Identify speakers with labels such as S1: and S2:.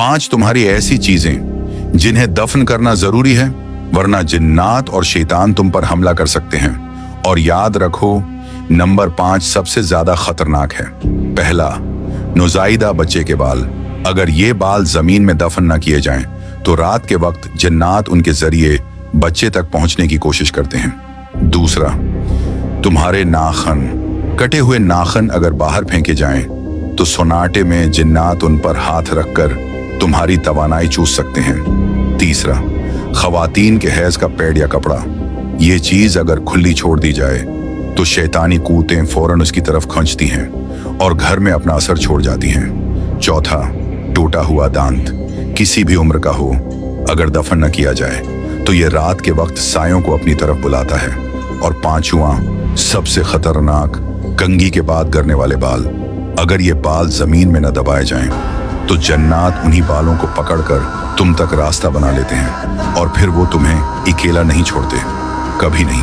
S1: 5 तुम्हारी ऐसी चीजें जिन्हें दफन करना जरूरी है, वरना जिन्नात और शैतान तुम पर हमला कर सकते हैं। और याद रखो, नंबर 5 सबसे ज्यादा खतरनाक है। पहला, नौजायदा बच्चे के बाल। अगर ये बाल जमीन में दफन न किए जाएं, तो रात के वक्त जिन्नात उनके जरिए बच्चे तक पहुंचने की कोशिश करते हैं। दूसरा, तुम्हारे नाखन, कटे हुए नाखन अगर बाहर फेंके जाएं, तो सोनाटे में जिन्नात उन पर हाथ रखकर तुम्हारी तवानाई चूस सकते हैं। तीसरा, खवातीन के हैज का पैड या कपड़ा। ये चीज अगर खुली छोड़ दी जाए तो शैतानी कूतें फौरन उसकी तरफ खींचती हैं और घर में अपना असर छोड़ जाती हैं। चौथा, टूटा हुआ दांत, किसी भी उम्र का हो, अगर दफन न किया जाए तो ये रात के वक्त सायों को अपनी तरफ बुलाता है। और पांचवा, सबसे खतरनाक, कंघी के बाद गिरने वाले बाल। अगर ये बाल जमीन में न दबाए जाएं, तो जन्नात उन्हीं बालों को पकड़कर तुम तक रास्ता बना लेते हैं और फिर वो तुम्हें अकेला नहीं छोड़ते, कभी नहीं।